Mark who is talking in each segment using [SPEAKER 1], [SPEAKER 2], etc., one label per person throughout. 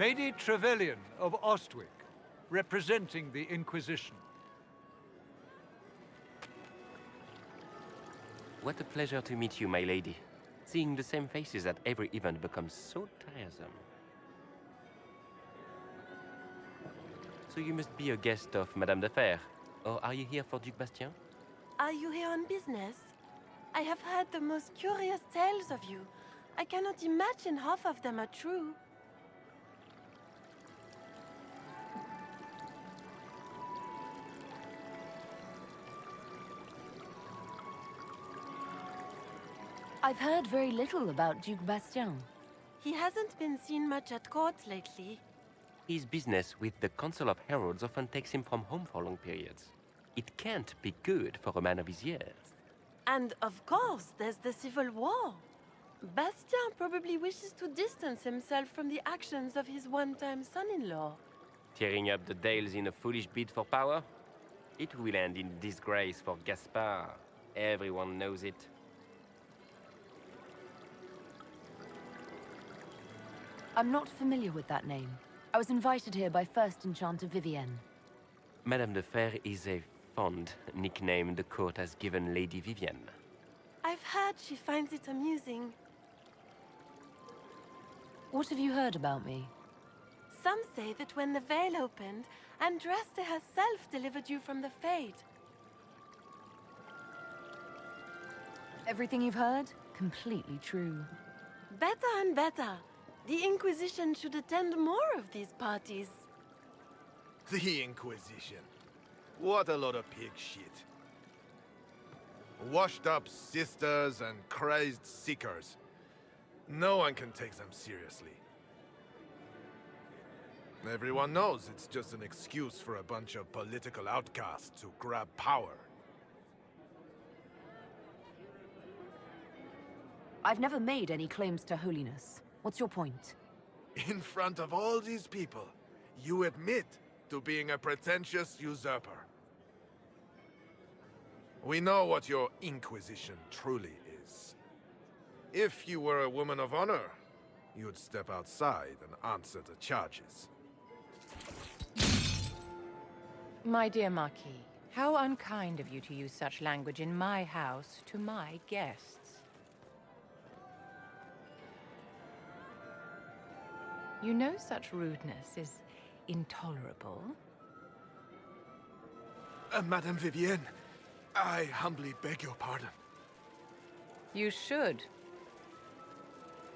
[SPEAKER 1] Lady Trevelyan of Ostwick, representing the Inquisition.
[SPEAKER 2] What a pleasure to meet you, my lady. Seeing the same faces at every event becomes so tiresome. So you must be a guest of Madame de Fer, or are you here for Duc Bastien?
[SPEAKER 3] Are you here on business? I have heard the most curious tales of you. I cannot imagine half of them are true.
[SPEAKER 4] I've heard very little about Duc Bastien.
[SPEAKER 3] He hasn't been seen much at court lately.
[SPEAKER 2] His business with the Council of Heralds often takes him from home for long periods. It can't be good for a man of his years.
[SPEAKER 3] And of course, there's the civil war. Bastien probably wishes to distance himself from the actions of his one-time son-in-law.
[SPEAKER 2] Tearing up the Dales in a foolish bid for power? It will end in disgrace for Gaspard. Everyone knows it.
[SPEAKER 4] I'm not familiar with that name. I was invited here by First Enchanter Vivienne.
[SPEAKER 2] Madame de Fer is a fond nickname the court has given Lady Vivienne.
[SPEAKER 3] I've heard she finds it amusing.
[SPEAKER 4] What have you heard about me?
[SPEAKER 3] Some say that when the veil opened, Andraste herself delivered you from the Fade.
[SPEAKER 4] Everything you've heard? Completely true.
[SPEAKER 3] Better and better. The Inquisition should attend more of these parties.
[SPEAKER 5] The Inquisition. What a lot of pig shit. Washed up sisters and crazed seekers. No one can take them seriously. Everyone knows it's just an excuse for a bunch of political outcasts to grab power.
[SPEAKER 4] I've never made any claims to holiness. What's your point?
[SPEAKER 5] In front of all these people, you admit to being a pretentious usurper. We know what your Inquisition truly is. If you were a woman of honor, you'd step outside and answer the charges.
[SPEAKER 6] My dear Marquis, how unkind of you to use such language in my house to my guests. You know such rudeness is intolerable.
[SPEAKER 5] Madame Vivienne, I humbly beg your pardon.
[SPEAKER 6] You should.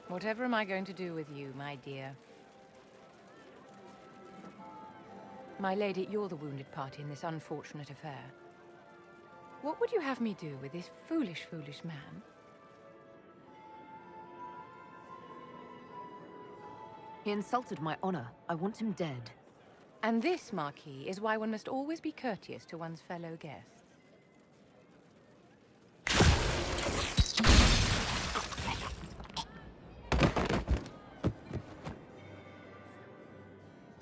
[SPEAKER 6] Whatever am I going to do with you, my dear? My lady, you're the wounded party in this unfortunate affair. What would you have me do with this foolish, foolish man?
[SPEAKER 4] He insulted my honor. I want him dead.
[SPEAKER 6] And this, Marquis, is why one must always be courteous to one's fellow guests.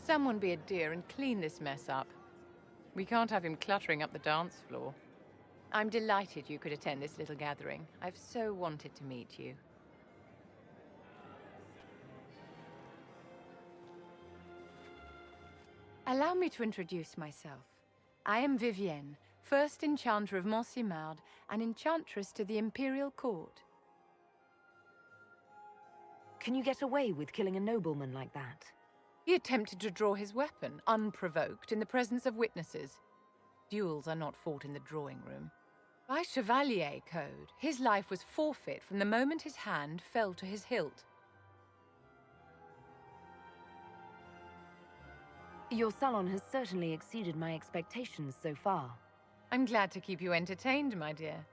[SPEAKER 6] Someone be a dear and clean this mess up. We can't have him cluttering up the dance floor. I'm delighted you could attend this little gathering. I've so wanted to meet you. Allow me to introduce myself. I am Vivienne, first Enchanter of Montsimard and Enchantress to the Imperial Court.
[SPEAKER 4] Can you get away with killing a nobleman like that?
[SPEAKER 6] He attempted to draw his weapon, unprovoked, in the presence of witnesses. Duels are not fought in the drawing room. By Chevalier Code, his life was forfeit from the moment his hand fell to his hilt.
[SPEAKER 4] Your salon has certainly exceeded my expectations so far.
[SPEAKER 6] I'm glad to keep you entertained, my dear.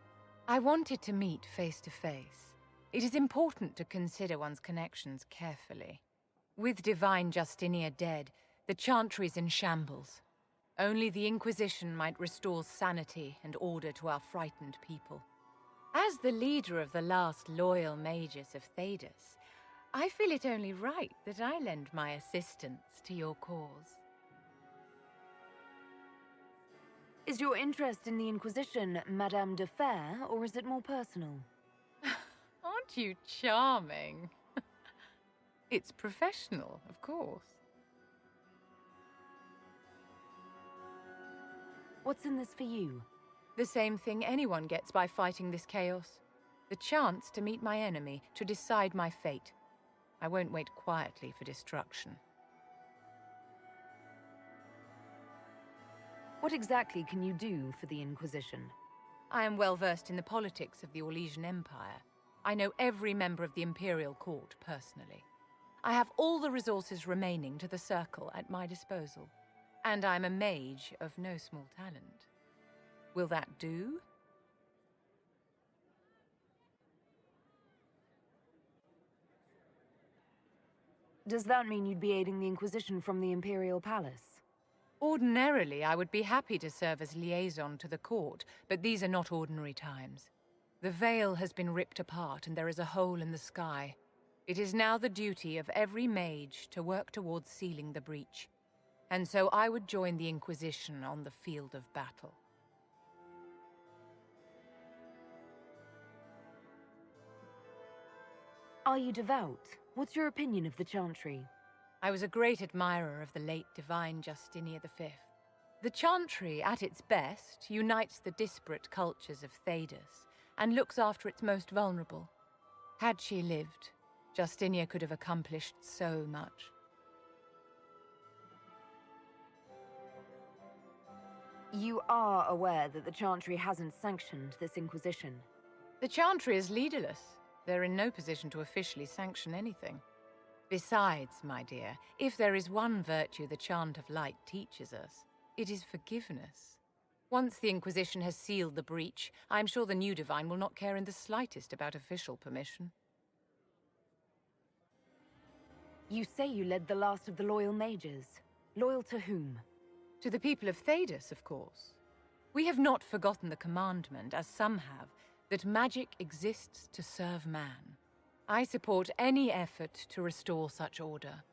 [SPEAKER 6] I wanted to meet face to face. It is important to consider one's connections carefully. With Divine Justinia dead, the Chantry is in shambles. Only the Inquisition might restore sanity and order to our frightened people. As the leader of the last loyal mages of Thedas, I feel it only right that I lend my assistance to your cause.
[SPEAKER 4] Is your interest in the Inquisition Madame de Fer, or is it more personal?
[SPEAKER 6] Aren't you charming? It's professional, of course.
[SPEAKER 4] What's in this for you?
[SPEAKER 6] The same thing anyone gets by fighting this chaos. The chance to meet my enemy, to decide my fate. I won't wait quietly for destruction.
[SPEAKER 4] What exactly can you do for the Inquisition?
[SPEAKER 6] I am well versed in the politics of the Orlesian Empire. I know every member of the Imperial Court personally. I have all the resources remaining to the Circle at my disposal. And I'm a mage of no small talent. Will that do?
[SPEAKER 4] Does that mean you'd be aiding the Inquisition from the Imperial Palace?
[SPEAKER 6] Ordinarily, I would be happy to serve as liaison to the court, but these are not ordinary times. The veil has been ripped apart and there is a hole in the sky. It is now the duty of every mage to work towards sealing the breach. And so I would join the Inquisition on the field of battle.
[SPEAKER 4] Are you devout? What's your opinion of the Chantry?
[SPEAKER 6] I was a great admirer of the late divine Justinia V. The Chantry, at its best, unites the disparate cultures of Thedas and looks after its most vulnerable. Had she lived, Justinia could have accomplished so much.
[SPEAKER 4] You are aware that the Chantry hasn't sanctioned this Inquisition.
[SPEAKER 6] The Chantry is leaderless. They're in no position to officially sanction anything. Besides, my dear, if there is one virtue the Chant of Light teaches us, it is forgiveness. Once the Inquisition has sealed the breach, I'm sure the new Divine will not care in the slightest about official permission.
[SPEAKER 4] You say you led the last of the loyal mages. Loyal to whom?
[SPEAKER 6] To the people of Thedas, of course. We have not forgotten the commandment, as some have, that magic exists to serve man. I support any effort to restore such order.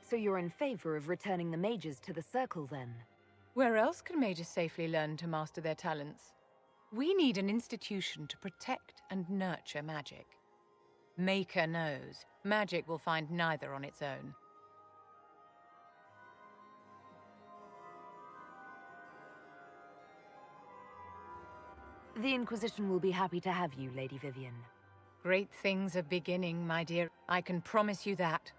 [SPEAKER 4] So you're in favor of returning the mages to the Circle, then?
[SPEAKER 6] Where else can mages safely learn to master their talents? We need an institution to protect and nurture magic. Maker knows, magic will find neither on its own.
[SPEAKER 4] The Inquisition will be happy to have you, Lady Vivian.
[SPEAKER 6] Great things are beginning, my dear. I can promise you that.